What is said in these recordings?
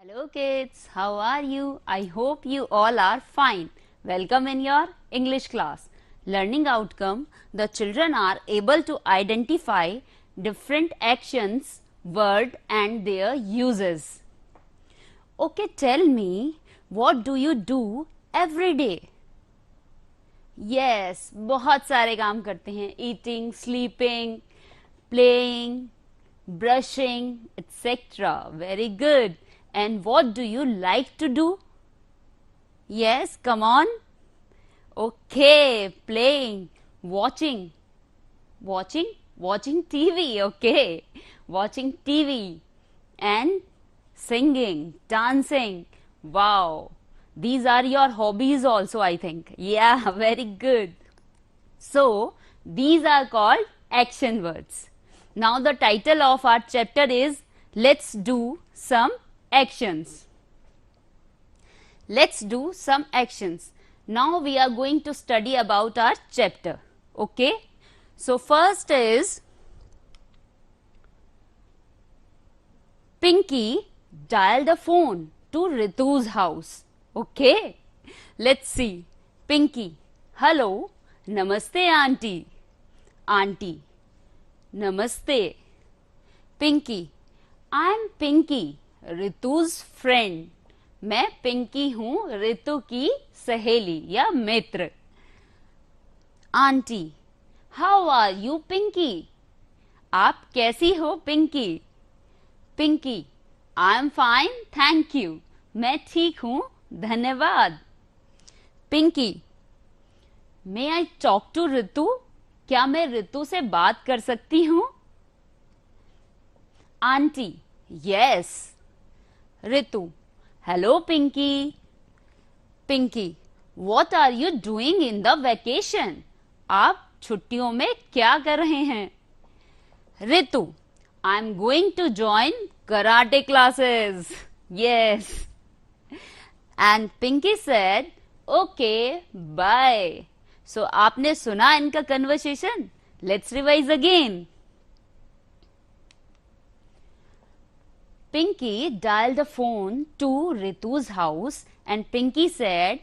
Hello kids, how are you? I hope you all are fine. Welcome in your English class. Learning outcome, the children are able to identify different actions, word and their uses. Okay, tell me, what do you do every day? Yes, बहुत सारे काम करते हैं. Eating, sleeping, playing, brushing, etc. Very good. And what do you like to do? Yes, come on. Okay, playing, watching, watching TV. Okay, watching TV and singing, dancing. Wow, these are your hobbies also, I think. Yeah, very good. So, these are called action words. Now, the title of our chapter is Let's Do Some Actions. Let's do some actions. Now, we are going to study about our chapter. Okay. So, first is Pinky dialed a phone to Ritu's house. Okay. Let's see. Pinky. Hello. Namaste, auntie. Auntie. Namaste. Pinky. I'm Pinky, Ritu's friend. मैं पिंकी हूं ऋतु की सहेली या मित्र. Aunty. How are you Pinky? आप कैसी हो Pinky? Pinky. I am fine thank you. मैं ठीक हूं धन्यवाद. Pinky. May I talk to Ritu? क्या मैं ऋतु से बात कर सकती हूं? Aunty. Yes. Ritu. Hello Pinky. Pinky. What are you doing in the vacation? आप छुट्टियों में क्या कर रहे हैं? Ritu. I am going to join karate classes. Yes. And Pinky said okay bye. So आपने सुना इनका conversation. Let's revise again. Pinky dialed a phone to Ritu's house and Pinky said,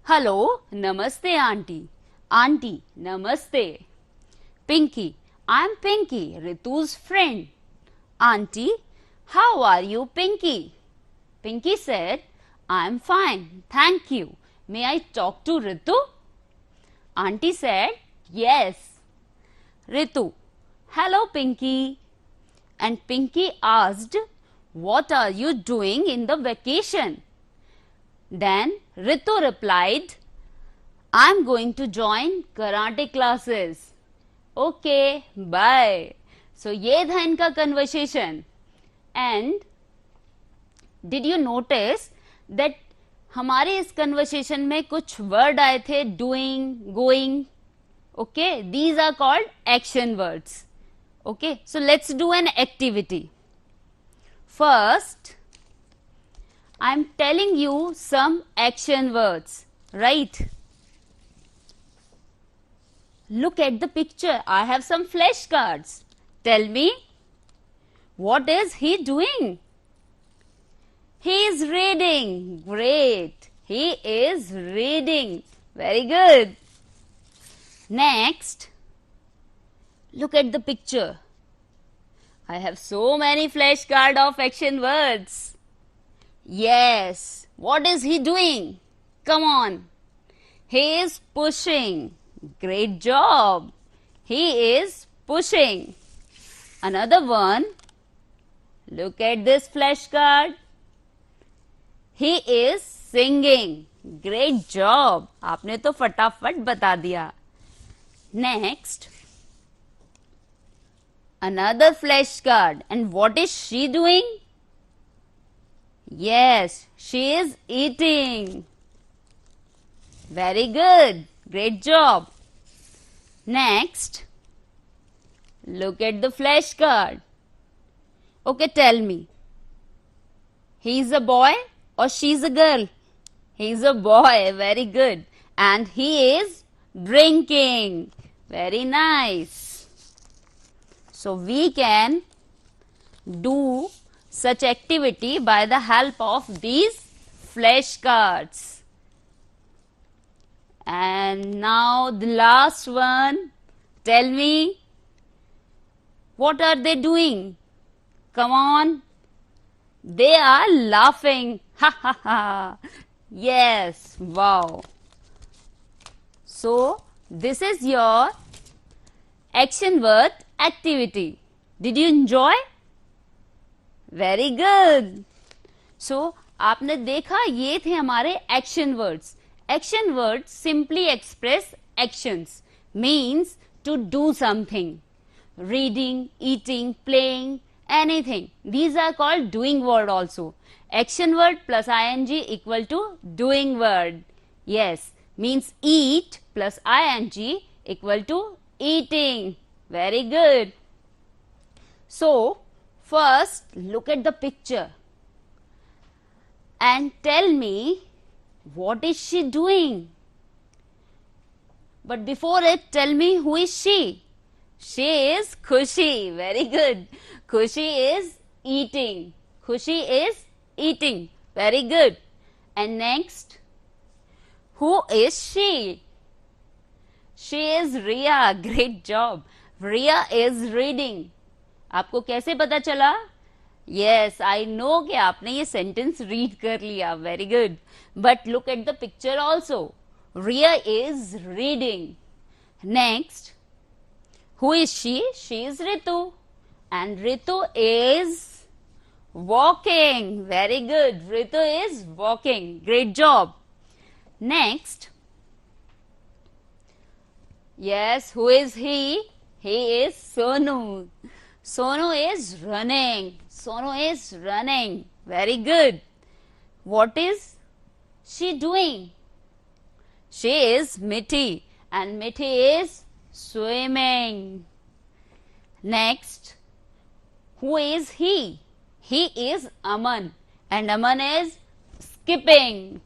hello, namaste auntie. Auntie, namaste. Pinky. I'm Pinky, Ritu's friend. Auntie, how are you Pinky? Pinky said, I'm fine, thank you. May I talk to Ritu? Auntie said, yes. Ritu. Hello Pinky. And Pinky asked, what are you doing in the vacation? Then Ritu replied, I'm going to join karate classes. Okay, bye. So ये था इनका conversation. And did you notice that हमारे इस conversation में कुछ word आए थे doing, going. Okay, these are called action words. Okay, so let's do an activity. First, I am telling you some action words, right? Look at the picture. I have some flashcards. Tell me, what is he doing? He is reading. Great. He is reading. Very good. Next, look at the picture. I have so many flashcards of action words. Yes. What is he doing? Come on. He is pushing. Great job. He is pushing. Another one. Look at this flashcard. He is singing. Great job. आपने तो फटाफट बता दिया. Next. Another flashcard. And what is she doing? Yes, she is eating. Very good. Great job. Next, look at the flashcard. Okay, tell me. He is a boy or she is a girl? He is a boy. Very good. And he is drinking. Very nice. So we can do such activity by the help of these flashcards. And now the last one. Tell me, what are they doing? Come on. They are laughing. Ha ha ha. Yes, wow. So, this is your action word activity. Did you enjoy? Very good. So, आपने देखा ये थे हमारे action words. Action words simply express actions, means to do something. Reading, eating, playing, anything. These are called doing word also. Action word plus ing equal to doing word. Yes, means eat plus ing equal to eating. Very good. So, first look at the picture and tell me, what is she doing? But before it, tell me, who is she? She is Khushi. Very good. Khushi is eating. Khushi is eating. Very good. And next, who is she? She is Riya. Great job. Riya is reading. आपको कैसे पता चला? Yes, I know कि आपने ये sentence read कर लिया. Very good. But look at the picture also. Riya is reading. Next, who is she? She is Ritu. And Ritu is walking. Very good. Ritu is walking. Great job. Next. Yes, who is he? He is Sonu. Sonu is running. Sonu is running. Very good. What is she doing? She is Mithi. And Mithi is swimming. Next, who is he? He is Aman. And Aman is skipping.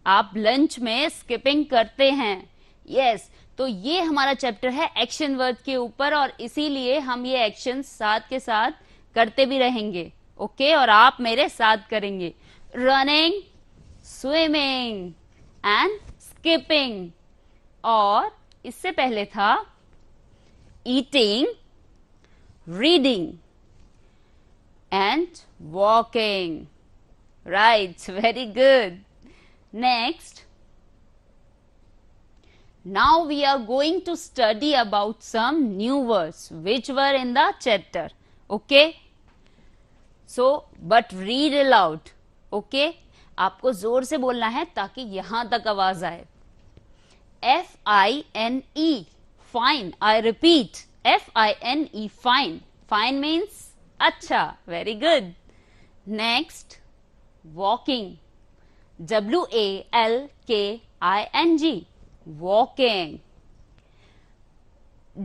आप lunch में skipping करते हैं. Yes, तो ये हमारा chapter है action word के ऊपर, और इसीलिए हम ये एक्शन साथ के साथ करते भी रहेंगे. ओके, और आप मेरे साथ करेंगे. Running, swimming and skipping. और इससे पहले था eating, reading and walking. Right, very good. Next, now we are going to study about some new words which were in the chapter. Okay? So, but read aloud. Okay? आपको जोर से बोलना है ताकि यहां तक आवाज आए. F-I-N-E. Fine. I repeat. F-I-N-E. Fine. Fine means अच्छा. Very good. Next, walking. W-A-L-K-I-N-G. Walking.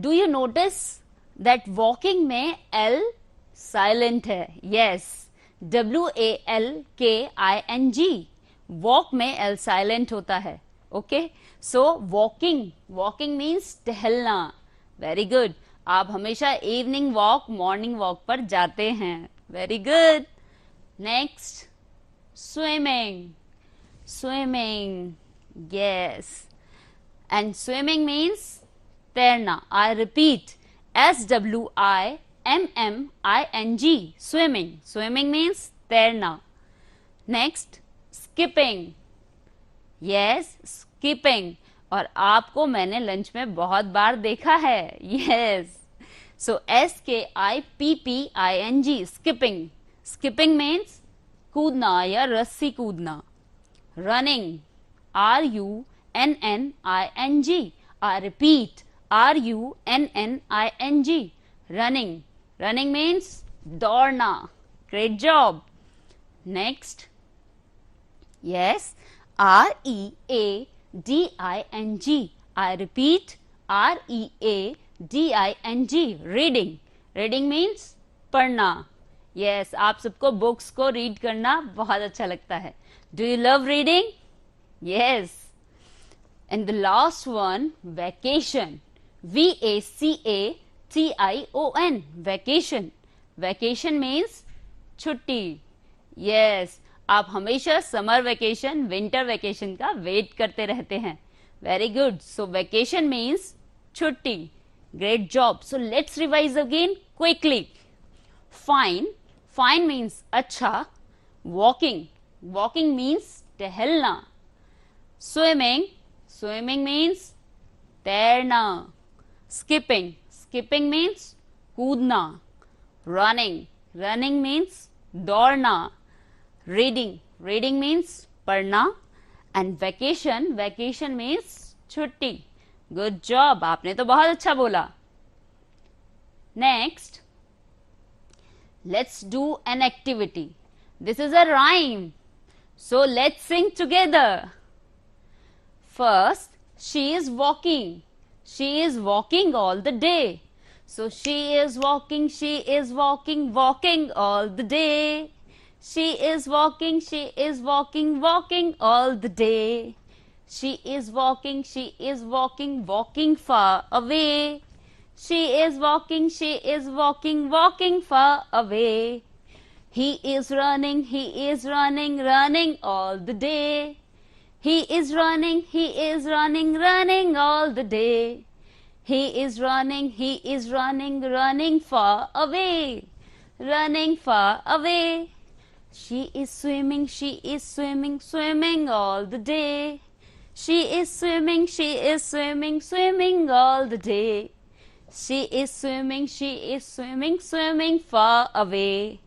Do you notice that walking में L silent है? Yes. W-A-L-K-I-N-G. Walk में L silent होता है. Okay? So, walking. Walking means टहलना. Very good. आप हमेशा evening walk, morning walk पर जाते हैं. Very good. Next, swimming. Swimming. Yes. And swimming means तैरना. I repeat. S-W-I-M-M-I-N-G. Swimming. Swimming means तैरना. Next, skipping. Yes, skipping. और आपको मैंने लंच में बहुत बार देखा है. Yes. So, S-K-I-P-P-I-N-G. Skipping. Skipping means कूदना या रस्सी कूदना. Running. R-U-N-N-I-N-G. I repeat. R-U-N-N-I-N-G. Running. Running means दौड़ना. Great job. Next. Yes. R-E-A-D-I-N-G. I repeat. R-E-A-D-I-N-G. Reading. Reading means पढ़ना. Yes, आप सबको बुक्स को रीड करना बहुत अच्छा लगता है. Do you love reading? Yes. And the last one, vacation. V-A-C-A-T-I-O-N. Vacation. Vacation means छुट्टी। यस, आप हमेशा समर वेकेशन, विंटर वेकेशन का वेट करते रहते हैं। Very good. So vacation means छुट्टी। Great job. So let's revise again quickly. Fine, fine means अच्छा। Walking, walking means टहलना। स्विमिंग, स्विमिंग मीन्स तैरना। स्किपिंग, स्किपिंग मीन्स कूदना। रनिंग, रनिंग मीन्स दौड़ना। रीडिंग, रीडिंग मीन्स पढ़ना। एंड वेकेशन, वेकेशन मीन्स छुट्टी। Good job, आपने तो बहुत अच्छा बोला। Next, let's do an activity. This is a rhyme, so let's Singh together. First, she is walking. She is walking all the day. So she is walking, walking all the day. She is walking, walking all the day. She is walking, walking far away. She is walking, walking far away. He is running, running all the day. He is running, running all the day. He is running, running far away. Running far away. She is swimming, swimming all the day. She is swimming, swimming all the day. She is swimming, swimming far away.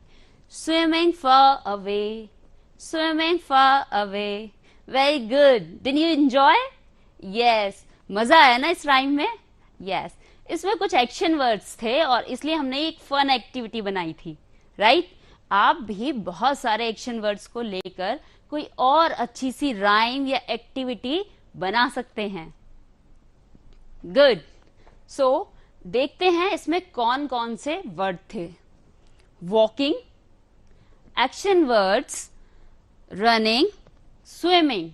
Swimming far away. Swimming far away. Very good. Did you enjoy? Yes, मजा आया ना इस rhyme में? Yes, इसमें कुछ action words थे और इसलिए हमने एक फन एक्टिविटी बनाई थी, राइट? आप भी बहुत सारे एक्शन वर्ड्स को लेकर कोई और अच्छी सी राइम या एक्टिविटी बना सकते हैं। गुड। सो देखते हैं इसमें कौन कौन से वर्ड थे। Walking, action words running, swimming.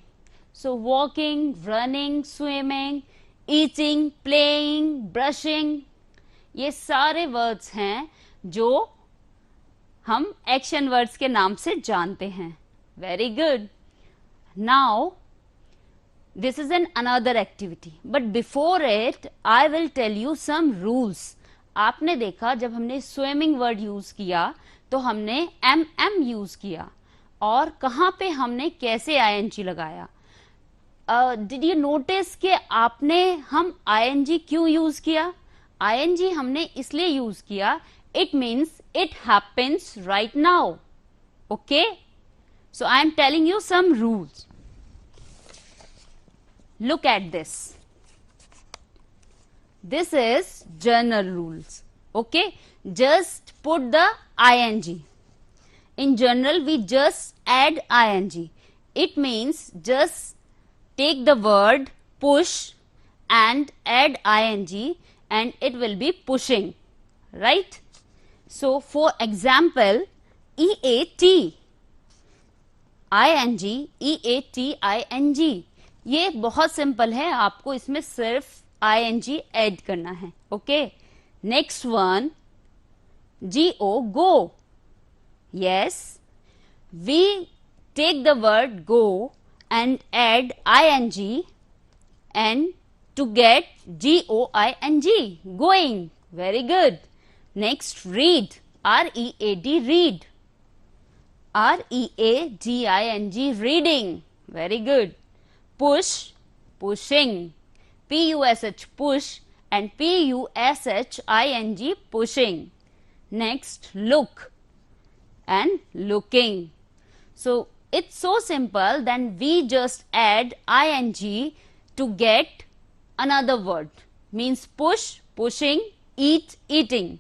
So walking, running, swimming, eating, playing, brushing, ये सारे वर्ड्स हैं जो हम एक्शन वर्ड्स के नाम से जानते हैं। Very good. Now this is an another activity, but before it I will tell you some rules. आपने देखा जब हमने स्विमिंग वर्ड यूज किया तो हमने एम यूज किया, और कहां पे हमने कैसे आईएनजी लगाया। डिड यू नोटिस कि हम आईएनजी क्यों यूज किया? आईएनजी हमने इसलिए यूज किया, it means it happens right now. Okay, so I am telling you some rules. Look at this. This is general rules. Okay, just put the ING. In general, we just add ing. It means just take the word push and add ing and it will be pushing, right? So, for example, EAT, ing, EAT, ing. ये बहुत simple है, आपको इसमें सिर्फ ing add करना है। Okay, next one, GO, go. Yes, we take the word go and add ing and to get GOING, going. Very good. Next, read, READ, read. READING, reading. Very good. Push, pushing. PUSH, push, and PUSHING, pushing. Next, look and looking. So it's so simple, then we just add ing to get another word. Means push, pushing, eat, eating.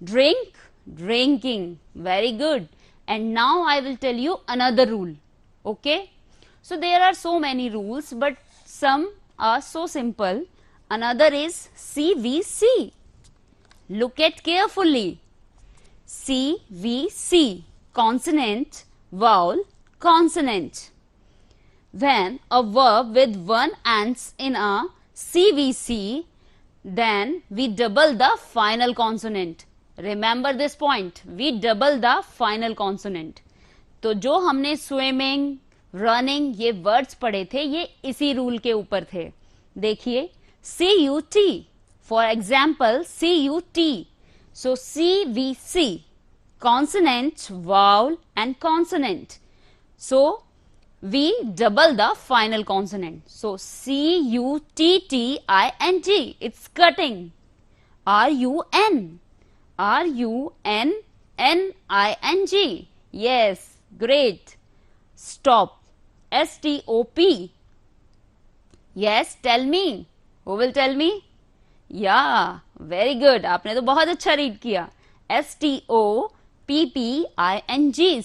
Drink, drinking. Very good. And now I will tell you another rule. Okay, so there are so many rules, but some are so simple. Another is CVC. Look at carefully. CVC, consonant, vowel, consonant. When a verb with one ends in a CVC, then we double the final consonant. Remember this point, we double the final consonant. तो जो हमने swimming, running ये words पढ़े थे, ये इसी rule के ऊपर थे। देखिए, CUT, for example CUT, so CVC, consonant, vowel and consonant, so we double the final consonant, so CUTTING, it's cutting. RUNNING, yes, great. Stop, STOP, yes, tell me, who will tell me? Yeah, very good, आपने तो बहुत अच्छा read किया। STOPPING,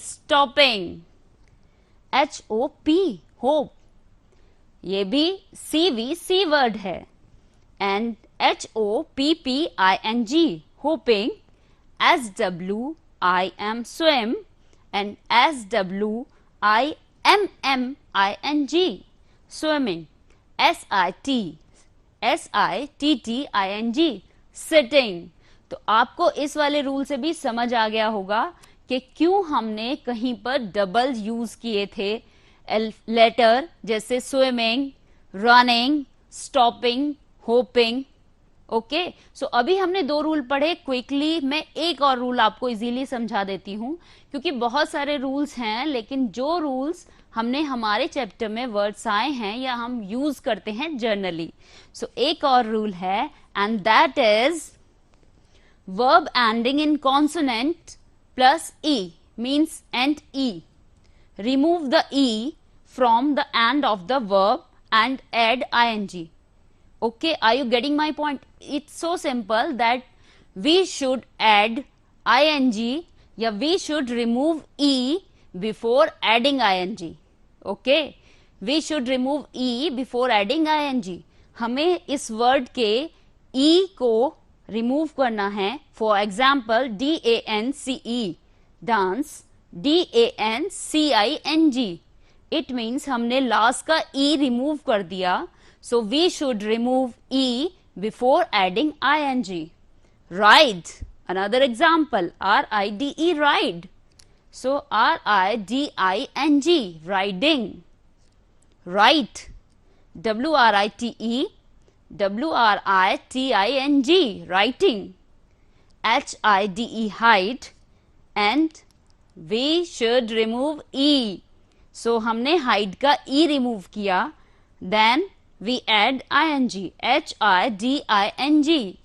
stopping. HOP, hope, ये भी CVC word है। And HOPPING, hoping. SWIM, swim, and SWIMMING, swimming. SITTING, sitting. तो आपको इस वाले रूल से भी समझ आ गया होगा कि क्यों हमने कहीं पर डबल यूज किए थे लेटर, जैसे swimming, running, stopping, hopping. Okay, so अभी हमने 2 रूल पढ़े। क्विकली मैं एक और रूल आपको इजीली समझा देती हूं, क्योंकि बहुत सारे रूल्स हैं, लेकिन जो रूल्स हमने हमारे चैप्टर में वर्ड्स आए हैं या हम यूज करते हैं जर्नली। सो एक और रूल है, and that is verb ending in consonant plus e, means and e. Remove the e from the end of the verb and add ing. Okay, are you getting my point? It's so simple that we should add ing या we should remove e before adding ing. Okay, we should remove e before adding ing. हमें इस word के e को remove करना है। For example DANCE, dance, DANCING, it means हमने last का e remove कर दिया। So we should remove e before adding ing. Ride, another example, RIDE, ride, so RIDING, riding. Write, WRITE, WRITING, writing. HIDE, hide, and we should remove e. So हमने hide का e remove किया, then we add ing, HIDING.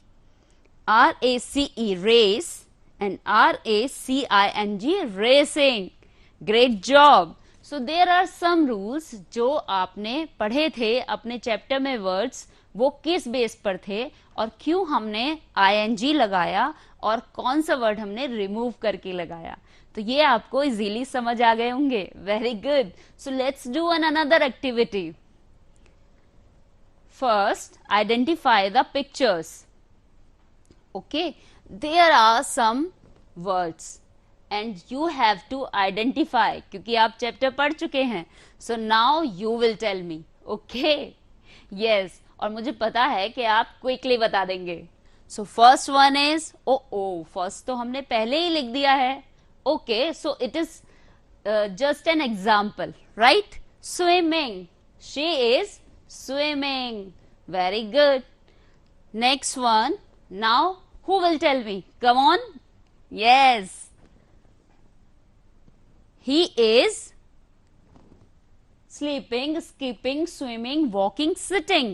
RACE, race, and RACING, racing. Great job. So there are some rules जो आपने पढ़े थे अपने chapter में words, वो किस बेस पर थे और क्यों हमने ing लगाया और कौन सा वर्ड हमने रिमूव करके लगाया। तो ये आपको इजीली समझ आ गए होंगे। Very good. So let's do an another activity. First, identify the pictures. Okay, there are some words and you have to identify, क्योंकि आप चैप्टर पढ़ चुके हैं। So now you will tell me. Okay, yes, और मुझे पता है कि आप क्विकली बता देंगे। So first one is oh, first तो हमने पहले ही लिख दिया है। Okay, so it is just an example, right? Swimming, she is swimming. Very good. Next one, now who will tell me? Come on. Yes, he is sleeping, skipping, swimming, walking, sitting.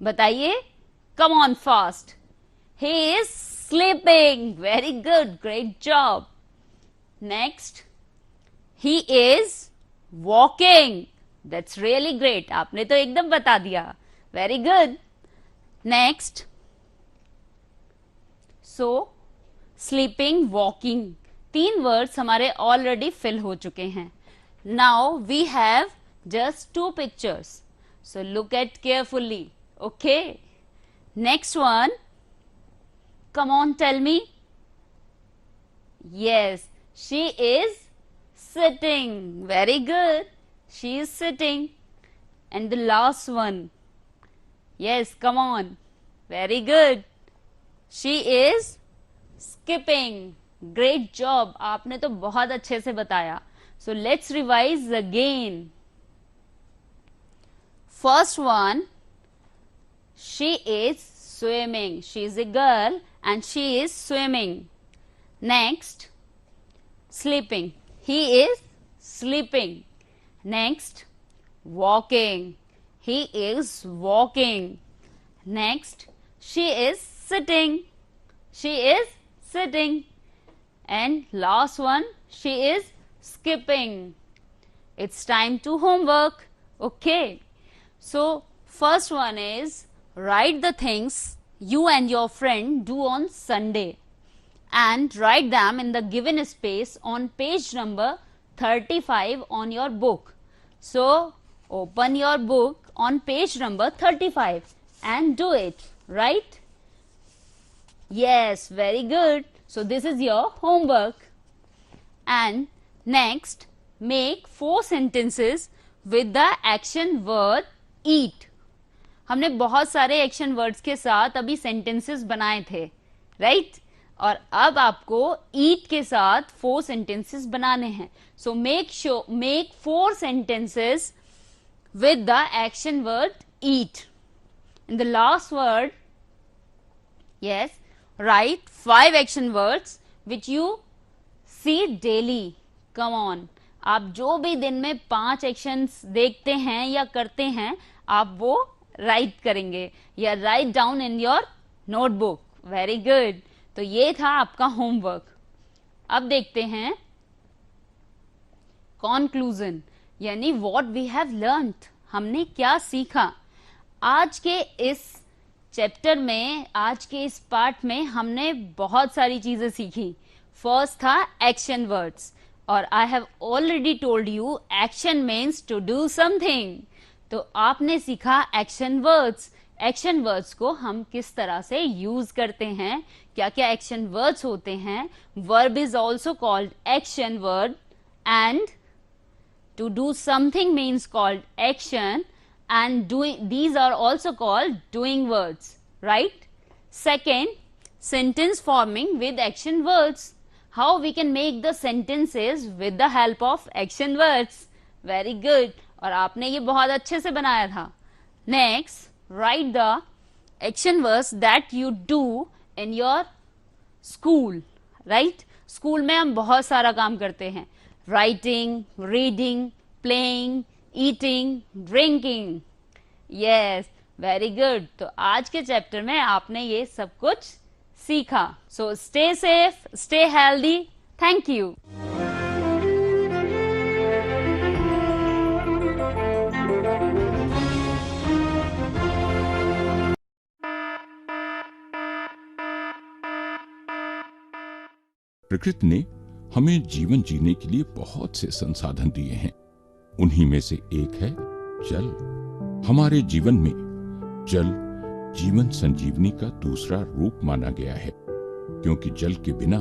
बताइए, come on fast. He is sleeping. Very good, great job. Next, he is walking. That's really great. आपने तो एकदम बता दिया. Very good. Next, so sleeping, walking, 3 words हमारे already fill हो चुके हैं। Now we have just 2 pictures, so look at carefully. Okay, next one, come on, tell me. Yes, she is sitting. Very good, she is sitting. And the last one, yes, come on, very good, she is skipping. Great job. आपने तो बहुत अच्छे से बताया. So let's revise again. First one, she is swimming. She is a girl and she is swimming. Next, sleeping. He is sleeping. Next, walking. He is walking. Next, she is sitting. She is sitting. And last one, she is skipping. It's time to homework. Okay. So first one is write the things you and your friend do on Sunday and write them in the given space on page number 35 on your book. So open your book on page number 35 and do it, right? Yes, very good. So this is your homework. And next, make 4 sentences with the action word eat. हमने बहुत सारे action words के साथ अभी sentences बनाए थे, right? और अब आपको ईट के साथ 4 सेंटेंसेस बनाने हैं. So make 4 sentences with the action word eat. In the last word, yes, write 5 action words which you see daily. Come on. आप जो भी दिन में 5 एक्शंस देखते हैं या करते हैं, आप वो राइट करेंगे या write down in your notebook. Very good. तो ये था आपका होमवर्क. अब देखते हैं कॉन्क्लूजन, यानी व्हाट वी हैव लर्न्ड. हमने क्या सीखा आज के इस चैप्टर में, आज के इस पार्ट में. हमने बहुत सारी चीजें सीखी. फर्स्ट था एक्शन वर्ड्स, और I have already told you action means to do something. तो आपने सीखा एक्शन वर्ड्स. एक्शन वर्ड्स को हम किस तरह से यूज करते हैं, क्या क्या एक्शन वर्ड्स होते हैं. Verb is also called action word and to do something means called action, and these are also called doing words, right? Second, sentence forming with action words. How we can make the sentences with the help of action words. Very good. और आपने ये बहुत अच्छे से बनाया था. Next, write the action words that you do in your school, right? School में हम बहुत सारा काम करते हैं. Writing, reading, playing, eating, drinking. Yes, very good. तो आज के चैप्टर में आपने ये सब कुछ सीखा. So stay safe, stay healthy. Thank you. प्रकृति ने हमें जीवन जीने के लिए बहुत से संसाधन दिए हैं. उन्हीं में से एक है जल. हमारे जीवन में जल जीवन संजीवनी का दूसरा रूप माना गया है, क्योंकि जल के बिना